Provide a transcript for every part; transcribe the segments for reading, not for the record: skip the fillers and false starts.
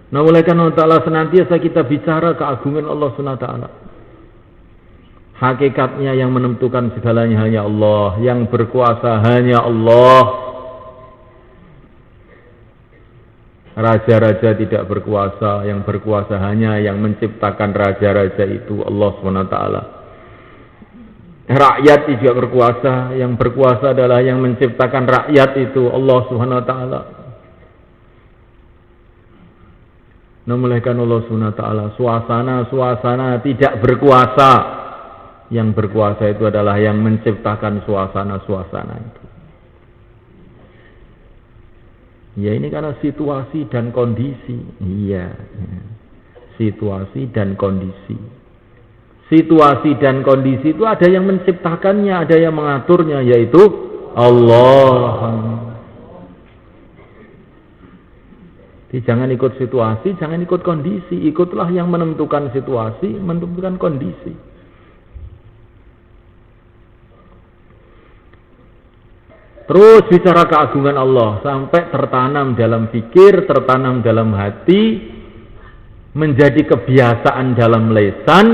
Nah, oleh karena Allah senantiasa kita bicara keagungan Allah Subhanahu wa taala. Hakikatnya yang menentukan segalanya hanya Allah, yang berkuasa hanya Allah. Raja-raja tidak berkuasa, yang berkuasa hanya yang menciptakan raja-raja itu Allah Subhanahu wa taala. Rakyat tidak berkuasa, yang berkuasa adalah yang menciptakan rakyat itu Allah Subhanahu wa taala. Namulaikan Allah Subhanahu wa taala, suasana tidak berkuasa. Yang berkuasa itu adalah yang menciptakan suasana-suasana itu. Ya, ini karena situasi dan kondisi. Iya. Situasi dan kondisi. Situasi dan kondisi itu ada yang menciptakannya, ada yang mengaturnya, yaitu Allah. Jadi jangan ikut situasi, jangan ikut kondisi. Ikutlah yang menentukan situasi, menentukan kondisi. Terus bicara keagungan Allah sampai tertanam dalam pikir, tertanam dalam hati, menjadi kebiasaan dalam lisan.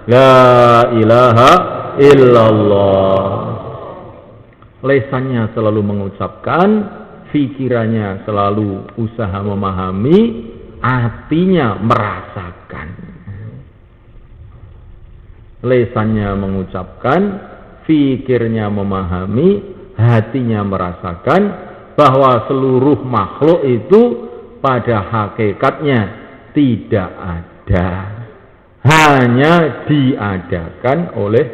La ilaha illallah. Lisannya selalu mengucapkan, pikirannya selalu usaha memahami, hatinya merasakan. Lisannya mengucapkan, pikirnya memahami, hatinya merasakan bahwa seluruh makhluk itu pada hakikatnya tidak ada, hanya diadakan oleh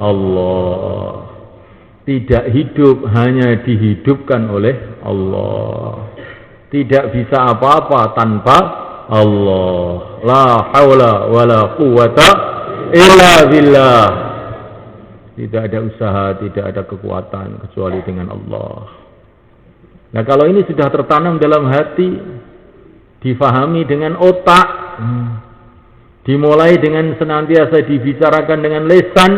Allah. Tidak hidup, hanya dihidupkan oleh Allah. Tidak bisa apa-apa tanpa Allah. La haula wala quwata illa billah. Tidak ada usaha, tidak ada kekuatan kecuali dengan Allah. Nah, kalau ini sudah tertanam dalam hati, difahami dengan otak, dimulai dengan senantiasa dibicarakan dengan lisan,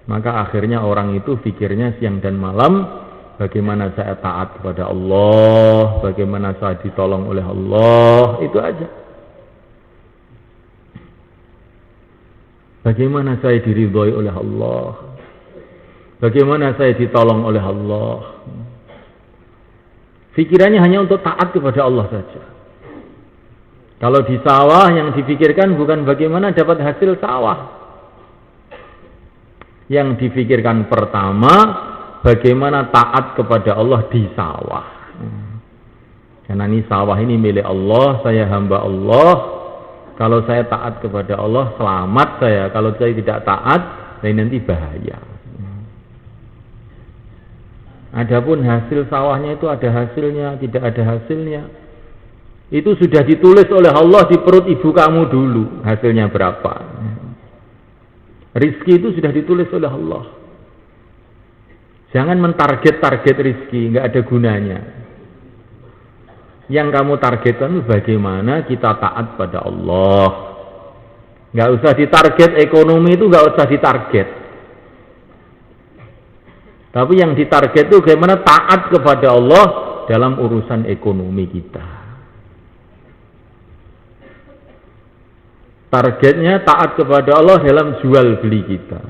maka akhirnya orang itu pikirnya siang dan malam, bagaimana saya taat kepada Allah, bagaimana saya ditolong oleh Allah, itu aja. Bagaimana saya diridhoi oleh Allah, bagaimana saya ditolong oleh Allah. Pikirannya hanya untuk taat kepada Allah saja. Kalau di sawah yang dipikirkan bukan bagaimana dapat hasil sawah. Yang dipikirkan pertama, bagaimana taat kepada Allah di sawah. Karena ini sawah ini milik Allah, saya hamba Allah. Kalau saya taat kepada Allah, selamat saya. Kalau saya tidak taat, nanti bahaya. Adapun hasil sawahnya itu ada hasilnya, tidak ada hasilnya. Itu sudah ditulis oleh Allah di perut ibu kamu dulu, hasilnya berapa. Rizki itu sudah ditulis oleh Allah. Jangan mentarget-target rizki, nggak ada gunanya. Yang kamu targetkan bagaimana kita taat pada Allah. Nggak usah ditarget ekonomi, itu nggak usah ditarget. Tapi yang ditarget itu bagaimana taat kepada Allah dalam urusan ekonomi kita. Targetnya taat kepada Allah dalam jual beli kita.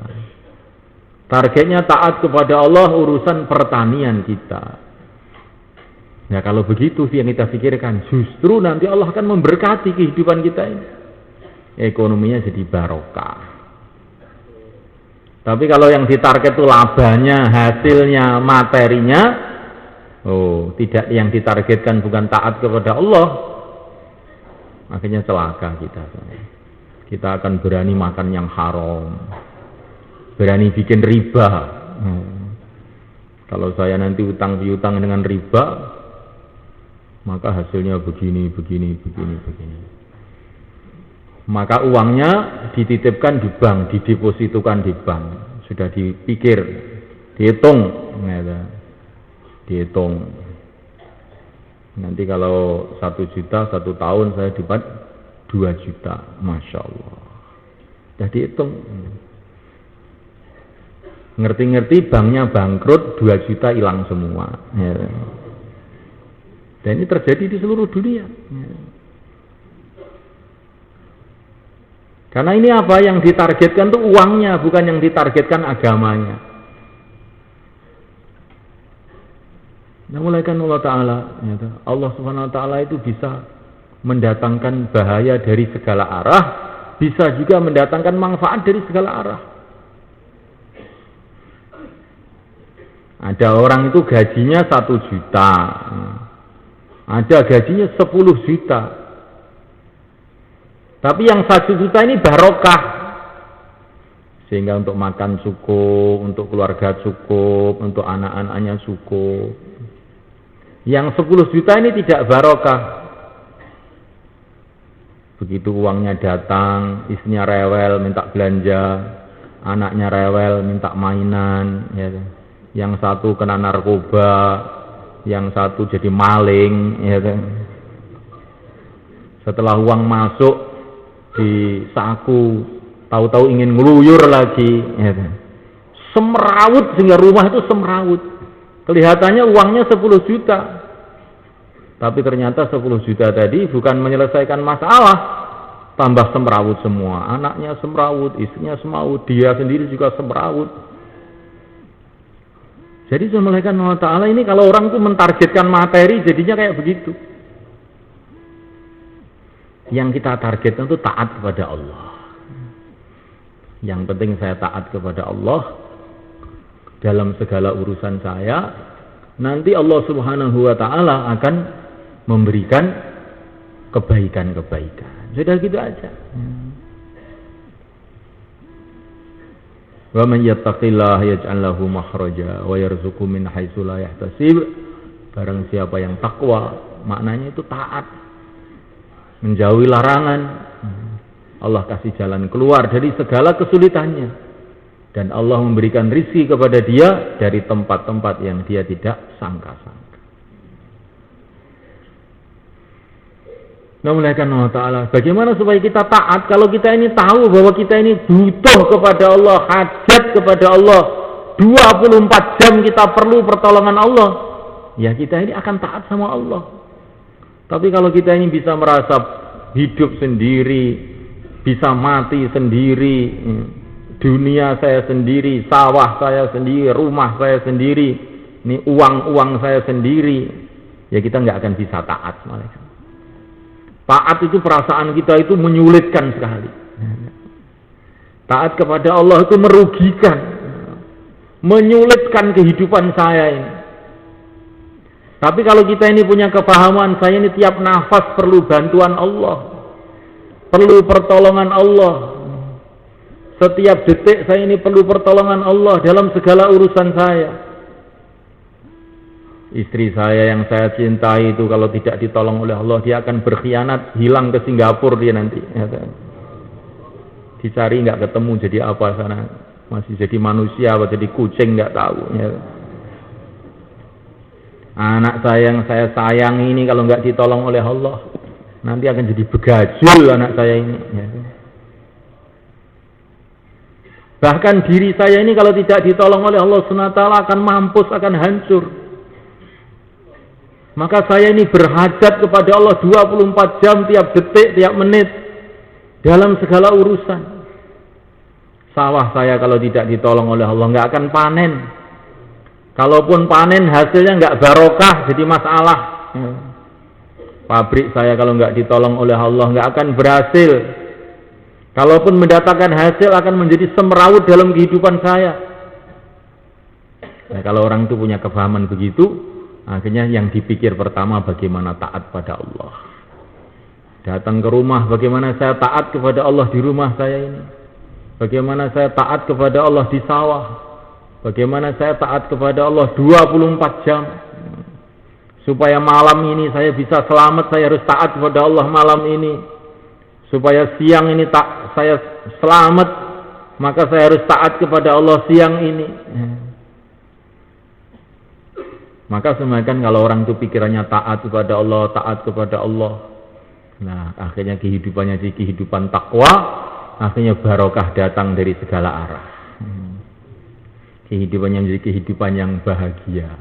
Targetnya taat kepada Allah urusan pertanian kita. Nah, kalau begitu yang kita pikirkan, justru nanti Allah akan memberkati kehidupan kita ini. Ekonominya jadi barokah. Tapi kalau yang ditarget itu labanya, hasilnya, materinya, tidak, yang ditargetkan bukan taat kepada Allah, akhirnya celaka kita. Kita akan berani makan yang haram, berani bikin riba. Kalau saya nanti utang piutang dengan riba, maka hasilnya begini. Maka uangnya dititipkan di bank, didepositokan di bank. Sudah dipikir, dihitung. Nanti kalau 1 juta 1 tahun saya dapat 2 juta. Masya Allah. Sudah dihitung. Ngerti-ngerti banknya bangkrut, 2 juta hilang semua. Dan ini terjadi di seluruh dunia. Karena ini apa yang ditargetkan tuh uangnya, bukan yang ditargetkan agamanya. Nah, mulaikan Allah Ta'ala, Allah Subhanahu Wa Ta'ala itu bisa mendatangkan bahaya dari segala arah, bisa juga mendatangkan manfaat dari segala arah. Ada orang itu gajinya 1 juta, ada gajinya 10 juta. Tapi yang 1 juta ini barokah, sehingga untuk makan cukup, untuk keluarga cukup, untuk anak-anaknya cukup. Yang 10 juta ini tidak barokah. Begitu uangnya datang, istrinya rewel minta belanja, anaknya rewel minta mainan, ya. Yang satu kena narkoba, yang satu jadi maling, ya. Setelah uang masuk di saku, tahu-tahu ingin ngeluyur lagi, ya. Semrawut, sehingga rumah itu semrawut. Kelihatannya uangnya 10 juta. Tapi ternyata 10 juta tadi bukan menyelesaikan masalah, tambah semrawut semua. Anaknya semrawut, istrinya semrawut, dia sendiri juga semrawut. Jadi malaikat Allah Ta'ala ini kalau orang itu mentargetkan materi jadinya kayak begitu. Yang kita targetkan itu taat kepada Allah. Yang penting saya taat kepada Allah dalam segala urusan saya. Nanti Allah Subhanahu Wa Ta'ala akan memberikan kebaikan-kebaikan. Sudah gitu aja. Wa man yattaqillaha yaj'al lahu makhraja wa yarzuqhu min haitsu la yahtasib. Barang siapa yang takwa, maknanya itu taat, menjauhi larangan, Allah kasih jalan keluar dari segala kesulitannya, dan Allah memberikan rizki kepada dia dari tempat-tempat yang dia tidak sangka-sangka. Nah, mulaikan Allah Ta'ala, bagaimana supaya kita taat kalau kita ini tahu bahwa kita ini butuh kepada Allah, hajat kepada Allah, 24 jam kita perlu pertolongan Allah, ya kita ini akan taat sama Allah. Tapi kalau kita ini bisa merasa hidup sendiri, bisa mati sendiri, dunia saya sendiri, sawah saya sendiri, rumah saya sendiri, ini uang saya sendiri, ya kita nggak akan bisa taat. Taat itu perasaan kita itu menyulitkan sekali. Taat kepada Allah itu merugikan, menyulitkan kehidupan saya ini. Tapi kalau kita ini punya kepahaman, saya ini tiap nafas perlu bantuan Allah, perlu pertolongan Allah. Setiap detik saya ini perlu pertolongan Allah dalam segala urusan saya. Istri saya yang saya cintai itu kalau tidak ditolong oleh Allah, dia akan berkhianat, hilang ke Singapura dia nanti. Dicari nggak ketemu, jadi apa sana? Masih jadi manusia atau jadi kucing nggak tahu. Anak saya yang saya sayang ini kalau nggak ditolong oleh Allah, nanti akan jadi begajul anak saya ini. Bahkan diri saya ini kalau tidak ditolong oleh Allah SWT akan mampus, akan hancur. Maka saya ini berhajat kepada Allah 24 jam, tiap detik, tiap menit, dalam segala urusan. Sawah saya kalau tidak ditolong oleh Allah nggak akan panen. Kalaupun panen hasilnya nggak barokah, jadi masalah. Pabrik saya kalau nggak ditolong oleh Allah nggak akan berhasil. Kalaupun mendatangkan hasil akan menjadi semrawut dalam kehidupan saya. Nah, kalau orang itu punya kepahaman begitu, akhirnya yang dipikir pertama bagaimana taat pada Allah. Datang ke rumah, bagaimana saya taat kepada Allah di rumah saya ini. Bagaimana saya taat kepada Allah di sawah. Bagaimana saya taat kepada Allah 24 jam. Supaya malam ini saya bisa selamat, saya harus taat kepada Allah malam ini. Supaya siang ini saya selamat, maka saya harus taat kepada Allah siang ini. Maka semakin kalau orang itu pikirannya taat kepada Allah, nah akhirnya kehidupannya jadi kehidupan takwa, akhirnya barokah datang dari segala arah. Kehidupannya menjadi kehidupan yang bahagia.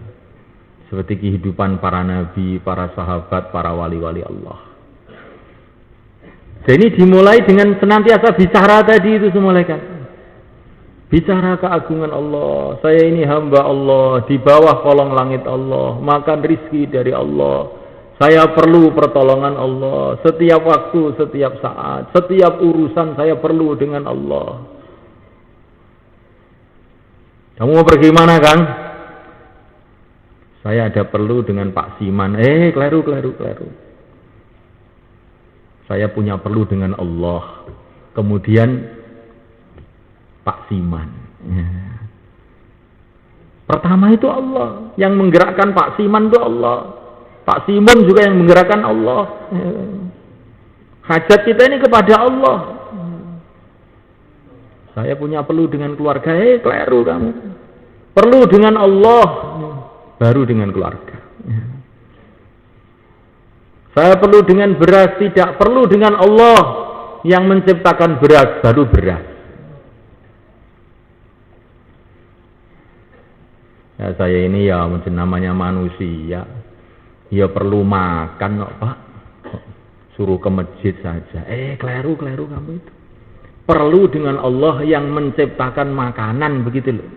Seperti kehidupan para nabi, para sahabat, para wali-wali Allah. Jadi dimulai dengan senantiasa bicara tadi itu semua malaikat. Bicara keagungan Allah. Saya ini hamba Allah, di bawah kolong langit Allah, makan rizki dari Allah. Saya perlu pertolongan Allah. Setiap waktu, setiap saat, setiap urusan saya perlu dengan Allah. Kamu mau pergi mana, Kang? Saya ada perlu dengan Pak Siman. Kleru. Saya punya perlu dengan Allah. Kemudian Pak Siman. Pertama itu Allah. Yang menggerakkan Pak Siman itu Allah. Pak Simon juga yang menggerakkan Allah. Hajat kita ini kepada Allah. Saya punya perlu dengan keluarga. Kleru kamu. Perlu dengan Allah. Baru dengan keluarga. Saya perlu dengan beras, tidak perlu dengan Allah yang menciptakan beras, baru beras. Ya, saya ini ya macam namanya manusia, ya perlu makan kok Pak, suruh ke masjid saja. Kleru kamu itu. Perlu dengan Allah yang menciptakan makanan, begitu loh.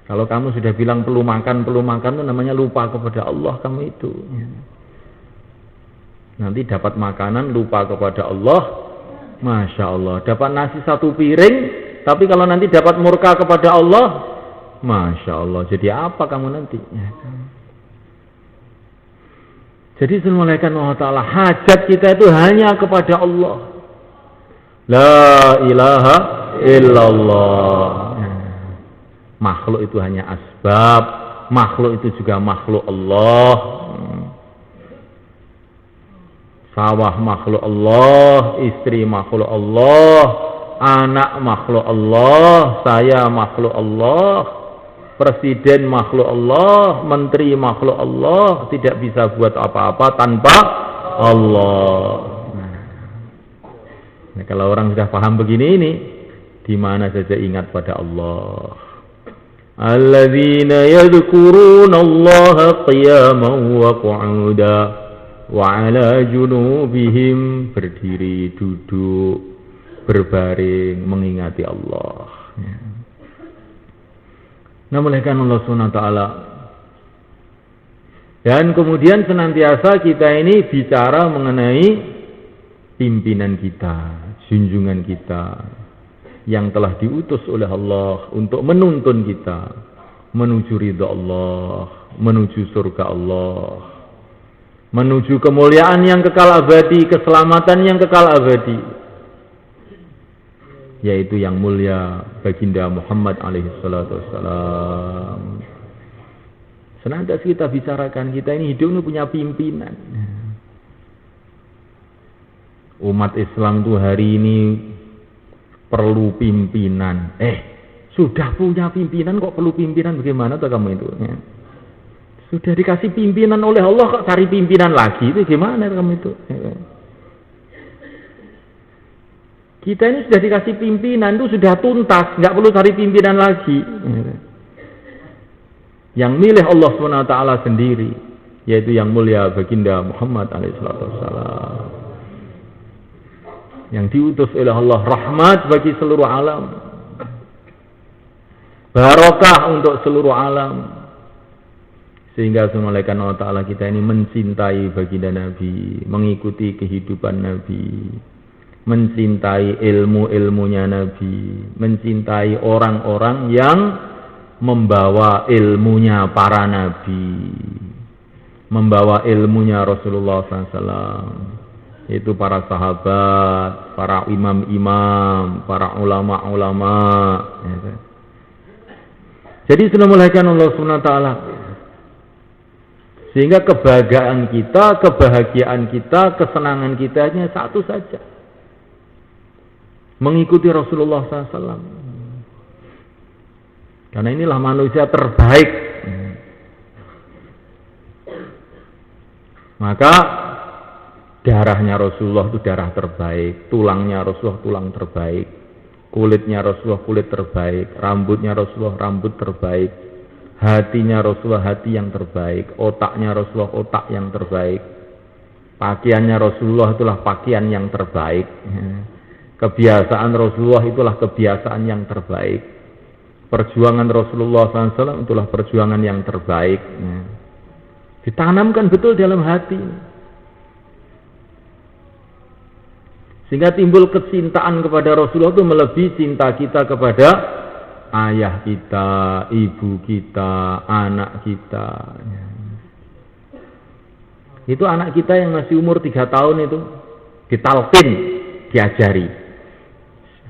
Kalau kamu sudah bilang perlu makan itu namanya lupa kepada Allah kamu itu. Nanti dapat makanan lupa kepada Allah, Masya Allah. Dapat nasi satu piring, tapi kalau nanti dapat murka kepada Allah, Masya Allah. Jadi apa kamu nanti? Jadi semulaikan Allah Ta'ala, hajat kita itu hanya kepada Allah. La ilaha illallah. Makhluk itu hanya asbab, makhluk itu juga makhluk Allah. Sawah makhluk Allah, istri makhluk Allah, anak makhluk Allah, saya makhluk Allah, presiden makhluk Allah, menteri makhluk Allah, tidak bisa buat apa-apa tanpa Allah. Nah, kalau orang sudah paham begini ini, di mana saja ingat pada Allah. Alladzina yadhkuruna Allah qiyaman wa qu'uda wa 'ala junubihim, berdiri, duduk, berbaring mengingati Allah. Namanya Allah Subhanahu wa taala. Dan kemudian senantiasa kita ini bicara mengenai pimpinan kita, junjungan kita, yang telah diutus oleh Allah untuk menuntun kita menuju ridha Allah, menuju surga Allah, menuju kemuliaan yang kekal abadi, keselamatan yang kekal abadi, yaitu yang mulia baginda Muhammad alaihi salatu wassalam. Senantiasa kita bicarakan, kita ini hidup ini punya pimpinan. Umat Islam itu hari ini perlu pimpinan. Sudah punya pimpinan kok perlu pimpinan, bagaimana tuh kamu itu? Sudah dikasih pimpinan oleh Allah kok cari pimpinan lagi, itu gimana kamu itu? Kita ini sudah dikasih pimpinan itu sudah tuntas, nggak perlu cari pimpinan lagi. Yang milih Allah SWT sendiri, yaitu yang mulia baginda Muhammad alaihissalam, yang diutus oleh Allah, rahmat bagi seluruh alam, barokah untuk seluruh alam, sehingga semulaikan Allah Ta'ala kita ini mencintai baginda Nabi, mengikuti kehidupan Nabi, mencintai ilmu-ilmunya Nabi, mencintai orang-orang yang membawa ilmunya para Nabi, membawa ilmunya Rasulullah SAW, itu para sahabat, para imam-imam, para ulama-ulama. Jadi sudah mulaikan Allah SWT. Sehingga kebahagiaan kita, kesenangan kita hanya satu saja, mengikuti Rasulullah SAW. Karena inilah manusia terbaik. Maka darahnya Rasulullah itu darah terbaik, tulangnya Rasulullah tulang terbaik, kulitnya Rasulullah kulit terbaik, rambutnya Rasulullah rambut terbaik, Hatinya Rasulullah hati yang terbaik, otaknya Rasulullah otak yang terbaik, pakaiannya Rasulullah itulah pakaian yang terbaik, kebiasaan Rasulullah itulah kebiasaan yang terbaik, perjuangan Rasulullah SAW itulah perjuangan yang terbaik. Ditanamkan betul dalam hati, sehingga timbul kecintaan kepada Rasulullah itu melebihi cinta kita kepada ayah kita, ibu kita, anak kita. Itu anak kita yang masih umur 3 tahun itu ditalkin, diajari.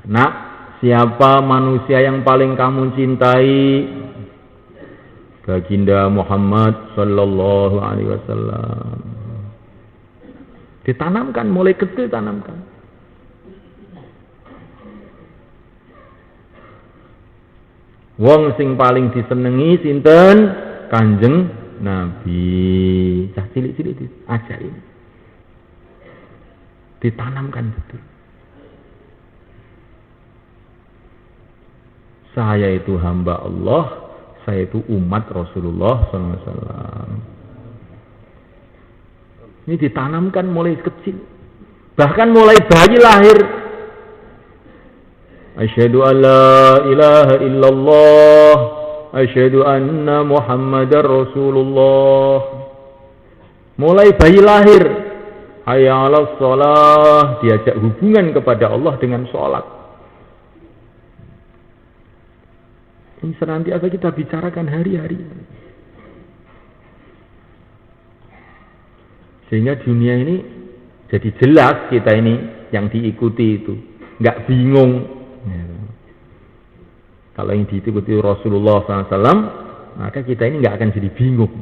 Nak, siapa manusia yang paling kamu cintai? Baginda Muhammad sallallahu alaihi wasallam. Ditanamkan mulai kecil, tanamkan. Wong sing paling disenengi sinten? Kanjeng Nabi. Cah cilik-cilik diajari. Ditanamkan betul. Saya itu hamba Allah, saya itu umat Rasulullah SAW. Ini ditanamkan mulai kecil. Bahkan mulai bayi lahir. Asyhadu an la ilaha illallah, asyhadu anna Muhammadar Rasulullah. Mulai bayi lahir, hayya 'alas shalah, diajak hubungan kepada Allah dengan sholat. Ini senantiasa kita bicarakan hari-hari. Sehingga dunia ini jadi jelas kita ini yang diikuti itu, nggak bingung. Kalau yang diikuti Rasulullah SAW, maka kita ini nggak akan jadi bingung.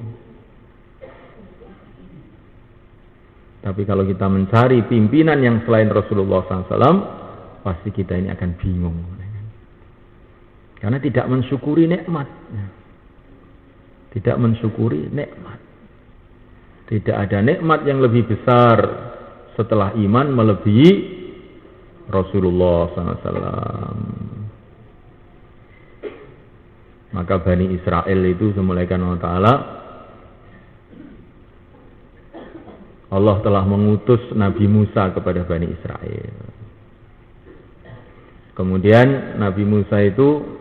Tapi kalau kita mencari pimpinan yang selain Rasulullah SAW, pasti kita ini akan bingung. Karena tidak mensyukuri nikmat. Tidak mensyukuri nikmat. Tidak ada nikmat yang lebih besar setelah iman melebihi Rasulullah SAW. Maka Bani Israel itu semulaikan Allah Ta'ala, Allah telah mengutus Nabi Musa kepada Bani Israel. Kemudian Nabi Musa itu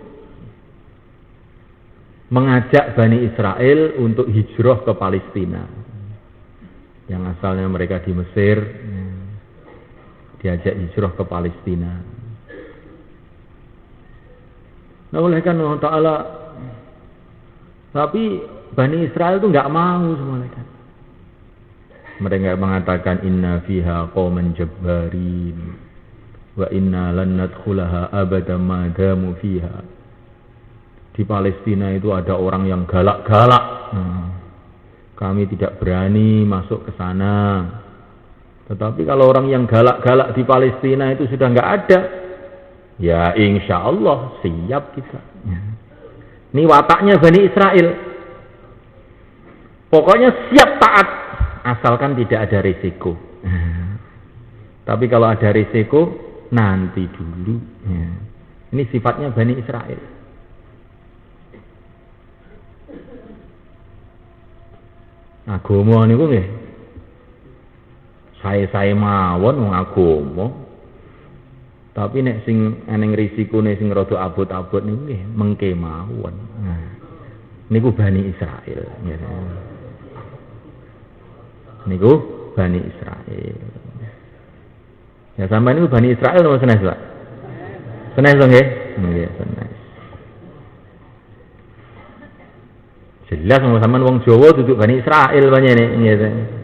mengajak Bani Israel untuk hijrah ke Palestina. Yang asalnya mereka di Mesir, diajak hijrah ke Palestina. Nah, oleh karena Allah Ta'ala, tapi Bani Israel itu nggak mau semuanya. Mereka mengatakan inna fiha qauman jabbarin wa inna lan nadkhulaha abadan ma damu fiha. Di Palestina itu ada orang yang galak-galak. Kami tidak berani masuk ke sana. Tetapi kalau orang yang galak-galak di Palestina itu sudah nggak ada, ya insya Allah siap kita. Ini wataknya Bani Israel. Pokoknya siap taat, asalkan tidak ada risiko. Tapi kalau ada risiko, nanti dulu. Ini sifatnya Bani Israel. Agama niku nggih. Saya mawon wong agama. Tapi nek sing eneng risikone sing rada abot-abot niku nggih mengke mawon. Niku Bani Israel. Niku Bani Israel. Ya sampeyan niku Bani Israel napa senes, Pak? Senes to nggih? Nggih, senes. Jelas sampeyan wong Jawa duduk Bani Israel panjenengan nggih.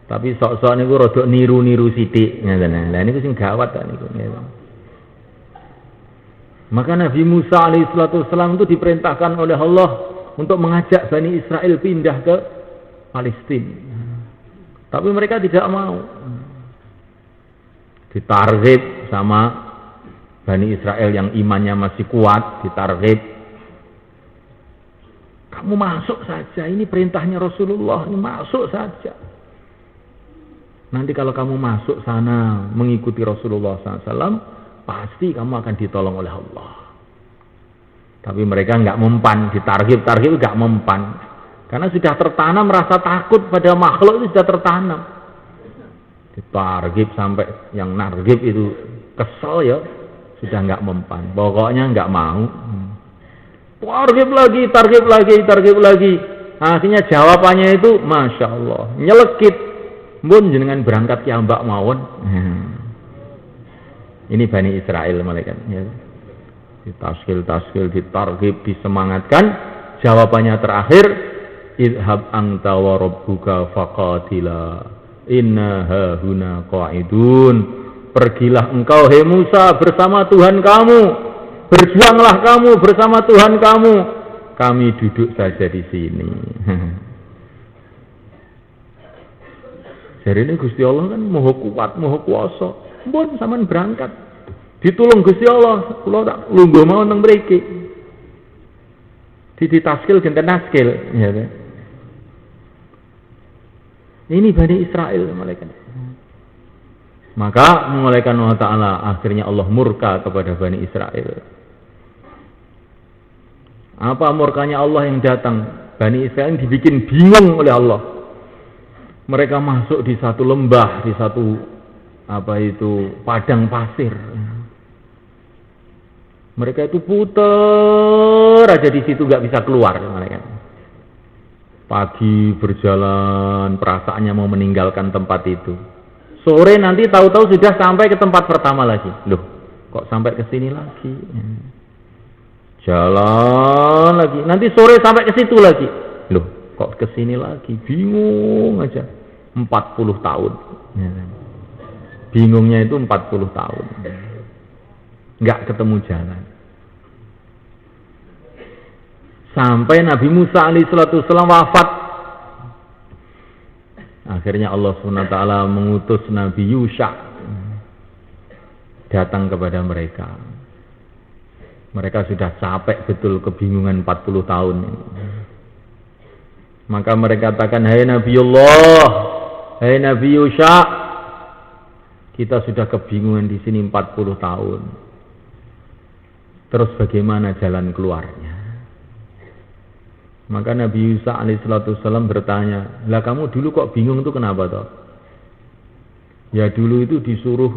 Tapi sok-sok niku rada niru-niru sithik ngaten. Lah niku sing gawat ta niku. Maka Nabi Musa alaihissalam itu diperintahkan oleh Allah untuk mengajak Bani Israel pindah ke Palestina. Tapi mereka tidak mau. Ditarghib sama Bani Israel yang imannya masih kuat, ditarghib. Kamu masuk saja, ini perintahnya Rasulullah, ini masuk saja. Nanti kalau kamu masuk sana mengikuti Rasulullah SAW, pasti kamu akan ditolong oleh Allah. Tapi mereka nggak mempan, ditargib nggak mempan. Karena sudah tertanam rasa takut pada makhluk itu sudah tertanam. Ditargib sampai yang nargib itu kesel ya, sudah nggak mempan. Pokoknya nggak mau. Targib lagi. Akhirnya jawabannya itu, masya Allah, nyelekit. Mbun jenengan berangkat ya mbak mawon. Ini Bani Israel malaikat. Ya. Ditaskil, ditargib, disemangatkan. Jawabannya terakhir, idhab anta wa rabbuka faqatila inna hahuna qa'idun. Pergilah engkau hai Musa bersama Tuhan kamu, berjuanglah kamu bersama Tuhan kamu, kami duduk saja di sini. Jadi ini Gusti Allah kan maha kuat, maha kuasa. Mbon sampean berangkat ditulung Gusti Allah, kula tak lungguh mau teng mriki. Ditaskil genten naskil, ya. Ini Bani Israil malaikat. Maka malaikat Allah Ta'ala akhirnya Allah murka kepada Bani Israil. Apa murkanya Allah yang datang? Bani Israil dibikin bingung oleh Allah. Mereka masuk di satu lembah, di satu padang pasir. Mereka itu puter aja di situ, nggak bisa keluar mereka. Pagi berjalan, perasaannya mau meninggalkan tempat itu. Sore nanti tahu-tahu sudah sampai ke tempat pertama lagi. Loh, kok sampai ke sini lagi? Jalan lagi. Nanti sore sampai ke situ lagi. Loh, kok ke sini lagi? Bingung aja. 40 tahun. Bingungnya itu 40 tahun. Nggak ketemu jalan. Sampai Nabi Musa alaihissalam wafat. Akhirnya Allah SWT mengutus Nabi Yusha datang kepada mereka. Mereka sudah capek betul kebingungan 40 tahun ini. Maka mereka katakan, hai Nabiullah, hai Nabi Yusha, kita sudah kebingungan di sini 40 tahun. Terus bagaimana jalan keluarnya? Maka Nabi Yusha alaihissalam bertanya, lah kamu dulu kok bingung itu kenapa toh? Ya dulu itu disuruh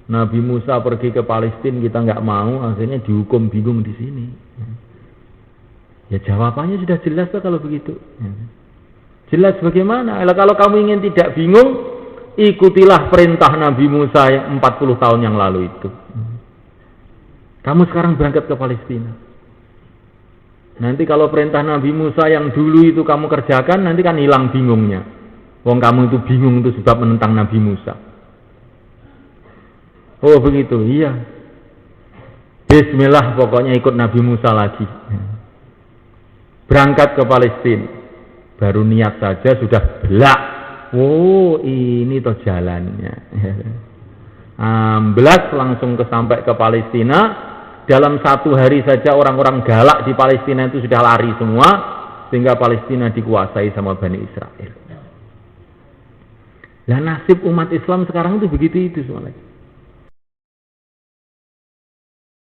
Nabi Musa pergi ke Palestina, kita nggak mau, akhirnya dihukum bingung di sini. Ya jawabannya sudah jelas toh kalau begitu. Jelas bagaimana? Kalau kamu ingin tidak bingung, ikutilah perintah Nabi Musa yang 40 tahun yang lalu itu. Kamu sekarang berangkat ke Palestina. Nanti kalau perintah Nabi Musa yang dulu itu kamu kerjakan, nanti kan hilang bingungnya. Wong kamu itu bingung itu sebab menentang Nabi Musa. Oh begitu, iya. Bismillah pokoknya ikut Nabi Musa lagi. Berangkat ke Palestina. Baru niat saja sudah belak. Oh ini toh jalannya. Amblas langsung sampai ke Palestina. Dalam satu hari saja orang-orang galak di Palestina itu sudah lari semua, sehingga Palestina dikuasai sama Bani Israel. Nah nasib umat Islam sekarang itu begitu itu semuanya.